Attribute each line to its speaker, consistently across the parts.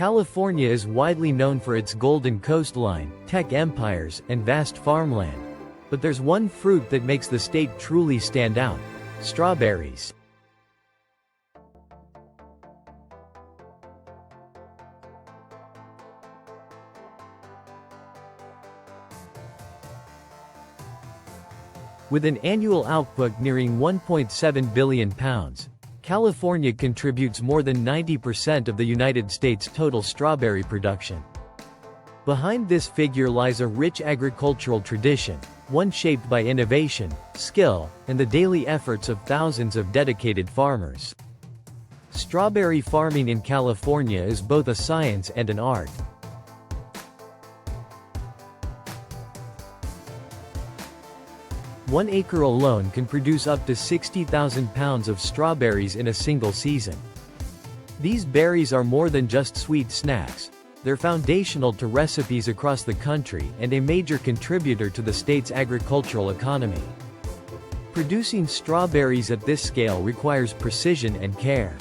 Speaker 1: California is widely known for its golden coastline, tech empires, and vast farmland. But there's one fruit that makes the state truly stand out: strawberries. With an annual output nearing 1.7 billion pounds, California contributes more than 90% of the United States' total strawberry production. Behind this figure lies a rich agricultural tradition, one shaped by innovation, skill, and the daily efforts of thousands of dedicated farmers. Strawberry farming in California is both a science and an art. 1 acre alone can produce up to 60,000 pounds of strawberries in a single season. These berries are more than just sweet snacks. They're foundational to recipes across the country and a major contributor to the state's agricultural economy. Producing strawberries at this scale requires precision and care.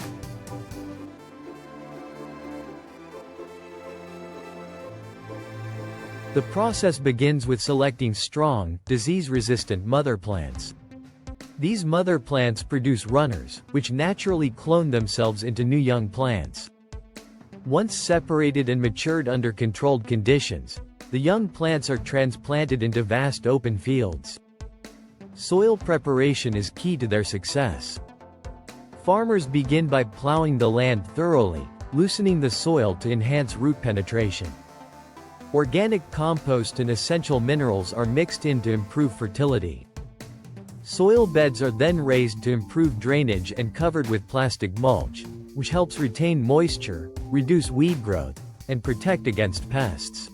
Speaker 1: The process begins with selecting strong, disease-resistant mother plants. These mother plants produce runners, which naturally clone themselves into new young plants. Once separated and matured under controlled conditions, the young plants are transplanted into vast open fields. Soil preparation is key to their success. Farmers begin by plowing the land thoroughly, loosening the soil to enhance root penetration. Organic compost and essential minerals are mixed in to improve fertility. Soil beds are then raised to improve drainage and covered with plastic mulch, which helps retain moisture, reduce weed growth, and protect against pests.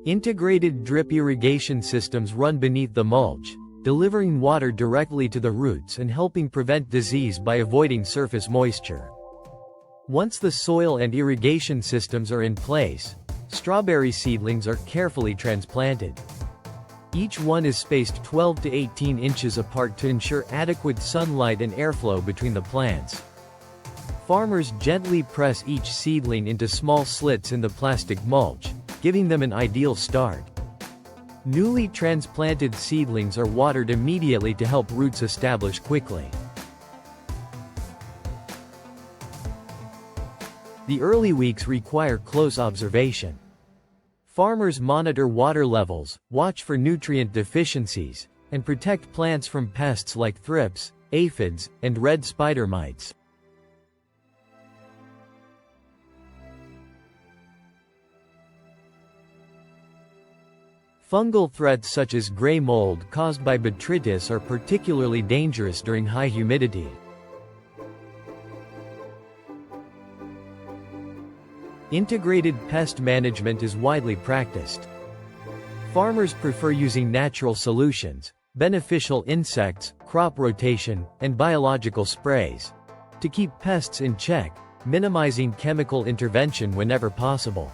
Speaker 1: Integrated drip irrigation systems run beneath the mulch, delivering water directly to the roots and helping prevent disease by avoiding surface moisture. Once the soil and irrigation systems are in place, strawberry seedlings are carefully transplanted. Each one is spaced 12 to 18 inches apart to ensure adequate sunlight and airflow between the plants. Farmers gently press each seedling into small slits in the plastic mulch, giving them an ideal start. Newly transplanted seedlings are watered immediately to help roots establish quickly. The early weeks require close observation. Farmers monitor water levels, watch for nutrient deficiencies, and protect plants from pests like thrips, aphids, and red spider mites. Fungal threats such as gray mold caused by botrytis are particularly dangerous during high humidity. Integrated pest management is widely practiced. Farmers prefer using natural solutions, beneficial insects, crop rotation, and biological sprays to keep pests in check, minimizing chemical intervention whenever possible.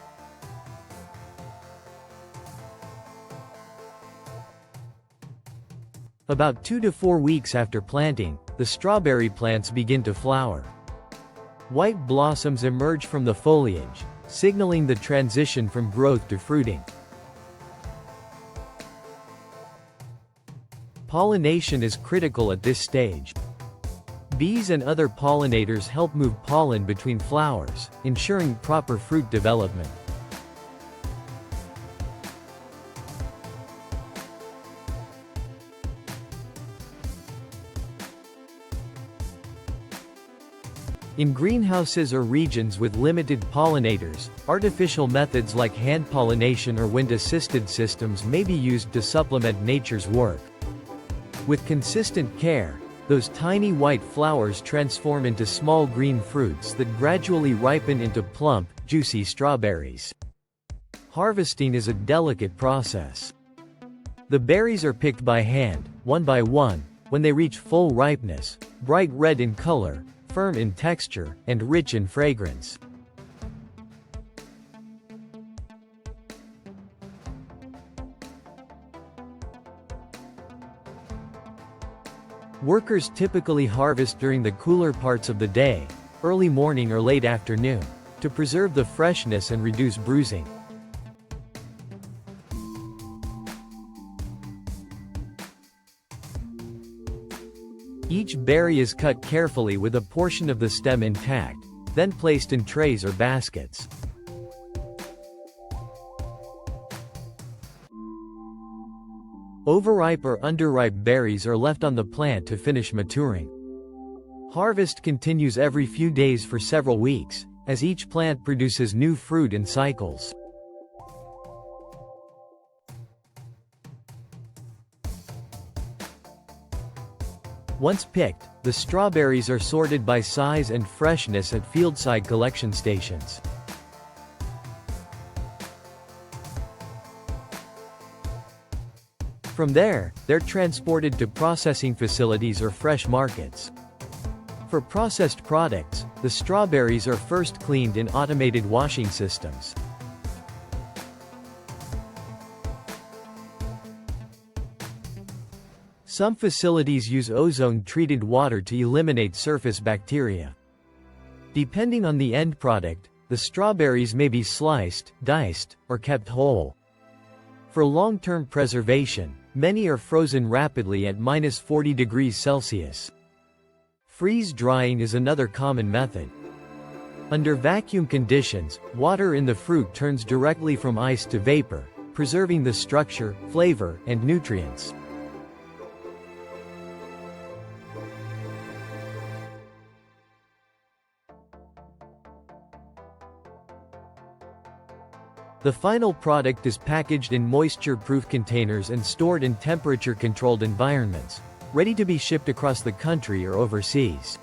Speaker 1: About 2 to 4 weeks after planting, the strawberry plants begin to flower. White blossoms emerge from the foliage, signaling the transition from growth to fruiting. Pollination is critical at this stage. Bees and other pollinators help move pollen between flowers, ensuring proper fruit development. In greenhouses or regions with limited pollinators, artificial methods like hand pollination or wind-assisted systems may be used to supplement nature's work. With consistent care, those tiny white flowers transform into small green fruits that gradually ripen into plump, juicy strawberries. Harvesting is a delicate process. The berries are picked by hand, one by one, when they reach full ripeness, bright red in color, firm in texture, and rich in fragrance. Workers typically harvest during the cooler parts of the day, early morning or late afternoon, to preserve the freshness and reduce bruising. Each berry is cut carefully with a portion of the stem intact, then placed in trays or baskets. Overripe or underripe berries are left on the plant to finish maturing. Harvest continues every few days for several weeks, as each plant produces new fruit in cycles. Once picked, the strawberries are sorted by size and freshness at fieldside collection stations. From there, they're transported to processing facilities or fresh markets. For processed products, the strawberries are first cleaned in automated washing systems. Some facilities use ozone-treated water to eliminate surface bacteria. Depending on the end product, the strawberries may be sliced, diced, or kept whole. For long-term preservation, many are frozen rapidly at -40 degrees Celsius. Freeze drying is another common method. Under vacuum conditions, water in the fruit turns directly from ice to vapor, preserving the structure, flavor, and nutrients. The final product is packaged in moisture-proof containers and stored in temperature-controlled environments, ready to be shipped across the country or overseas.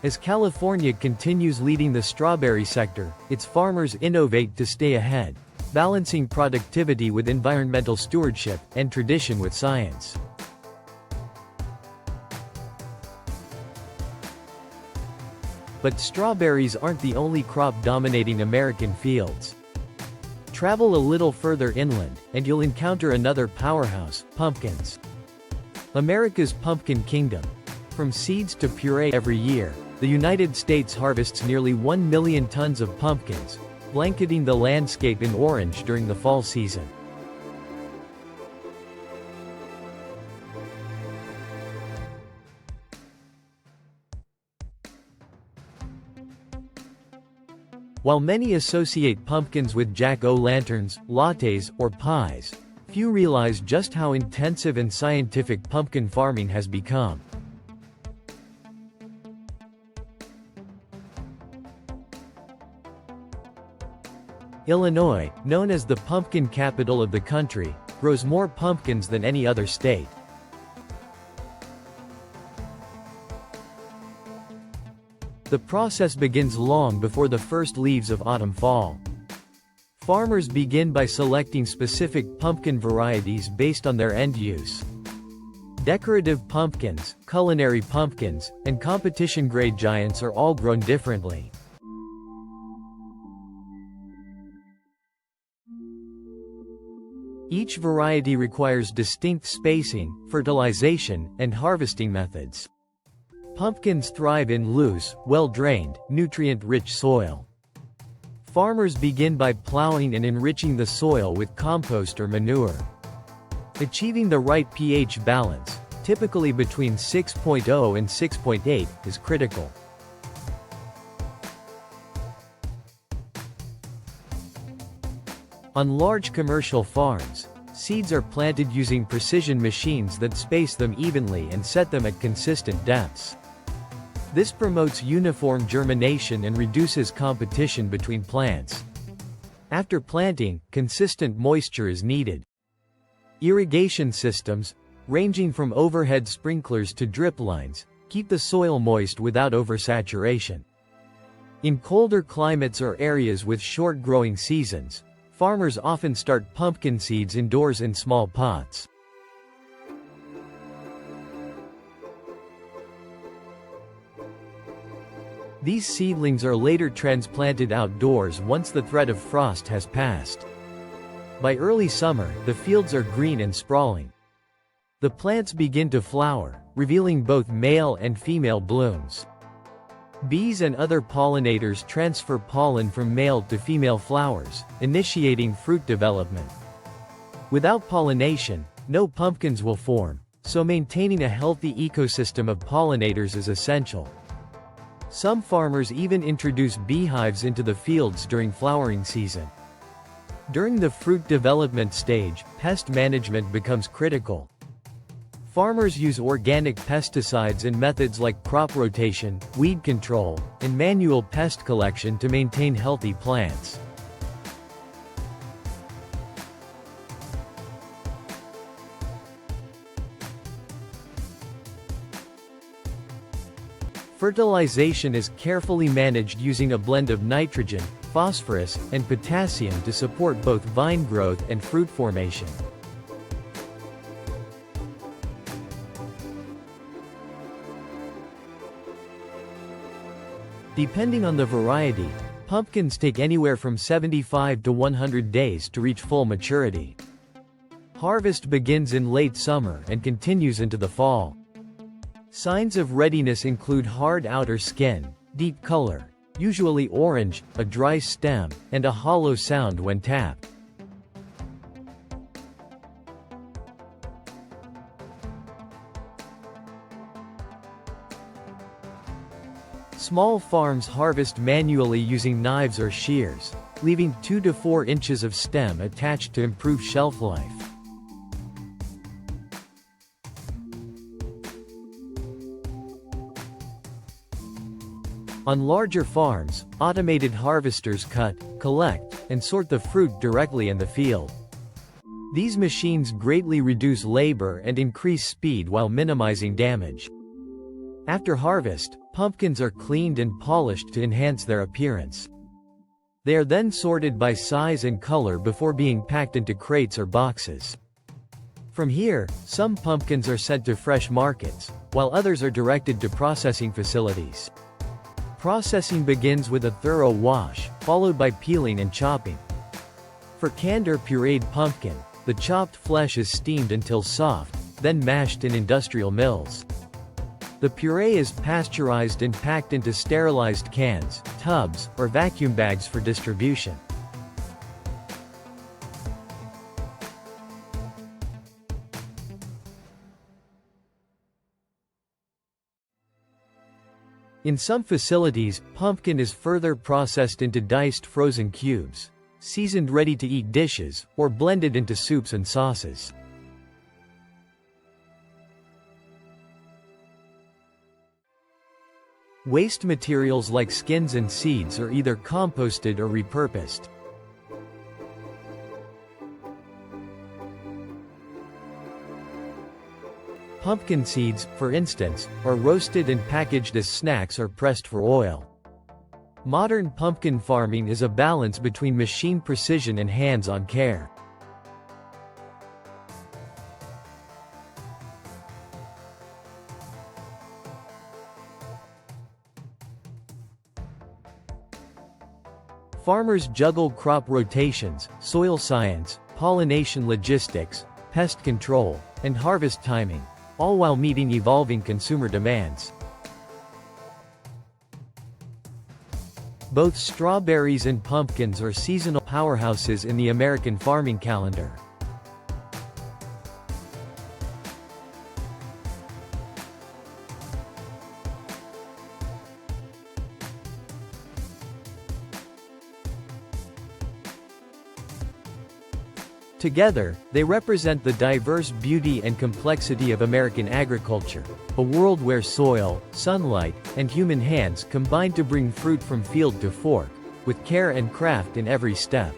Speaker 1: As California continues leading the strawberry sector, its farmers innovate to stay ahead, balancing productivity with environmental stewardship, and tradition with science. But strawberries aren't the only crop dominating American fields. Travel a little further inland, and you'll encounter another powerhouse, pumpkins. America's pumpkin kingdom. From seeds to puree every year, the United States harvests nearly 1 million tons of pumpkins, blanketing the landscape in orange during the fall season. While many associate pumpkins with jack-o'-lanterns, lattes, or pies, few realize just how intensive and scientific pumpkin farming has become. Illinois, known as the pumpkin capital of the country, grows more pumpkins than any other state. The process begins long before the first leaves of autumn fall. Farmers begin by selecting specific pumpkin varieties based on their end use. Decorative pumpkins, culinary pumpkins, and competition-grade giants are all grown differently. Each variety requires distinct spacing, fertilization, and harvesting methods. Pumpkins thrive in loose, well-drained, nutrient-rich soil. Farmers begin by plowing and enriching the soil with compost or manure. Achieving the right pH balance, typically between 6.0 and 6.8, is critical. On large commercial farms, seeds are planted using precision machines that space them evenly and set them at consistent depths. This promotes uniform germination and reduces competition between plants. After planting, consistent moisture is needed. Irrigation systems, ranging from overhead sprinklers to drip lines, keep the soil moist without oversaturation. In colder climates or areas with short growing seasons, farmers often start pumpkin seeds indoors in small pots. These seedlings are later transplanted outdoors once the threat of frost has passed. By early summer, the fields are green and sprawling. The plants begin to flower, revealing both male and female blooms. Bees and other pollinators transfer pollen from male to female flowers, initiating fruit development. Without pollination, no pumpkins will form, so maintaining a healthy ecosystem of pollinators is essential. Some farmers even introduce beehives into the fields during flowering season. During the fruit development stage, pest management becomes critical. Farmers use organic pesticides and methods like crop rotation, weed control, and manual pest collection to maintain healthy plants. Fertilization is carefully managed using a blend of nitrogen, phosphorus, and potassium to support both vine growth and fruit formation. Depending on the variety, pumpkins take anywhere from 75 to 100 days to reach full maturity. Harvest begins in late summer and continues into the fall. Signs of readiness include hard outer skin, deep color, usually orange, a dry stem, and a hollow sound when tapped. Small farms harvest manually using knives or shears, leaving 2 to 4 inches of stem attached to improve shelf life. On larger farms, automated harvesters cut, collect, and sort the fruit directly in the field. These machines greatly reduce labor and increase speed while minimizing damage. After harvest, pumpkins are cleaned and polished to enhance their appearance. They are then sorted by size and color before being packed into crates or boxes. From here, some pumpkins are sent to fresh markets, while others are directed to processing facilities. Processing begins with a thorough wash, followed by peeling and chopping. For canned or pureed pumpkin, the chopped flesh is steamed until soft, then mashed in industrial mills. The puree is pasteurized and packed into sterilized cans, tubs, or vacuum bags for distribution. In some facilities, pumpkin is further processed into diced frozen cubes, seasoned ready-to-eat dishes, or blended into soups and sauces. Waste materials like skins and seeds are either composted or repurposed. Pumpkin seeds, for instance, are roasted and packaged as snacks or pressed for oil. Modern pumpkin farming is a balance between machine precision and hands-on care. Farmers juggle crop rotations, soil science, pollination logistics, pest control, and harvest timing, all while meeting evolving consumer demands. Both strawberries and pumpkins are seasonal powerhouses in the American farming calendar. Together, they represent the diverse beauty and complexity of American agriculture, a world where soil, sunlight, and human hands combine to bring fruit from field to fork, with care and craft in every step.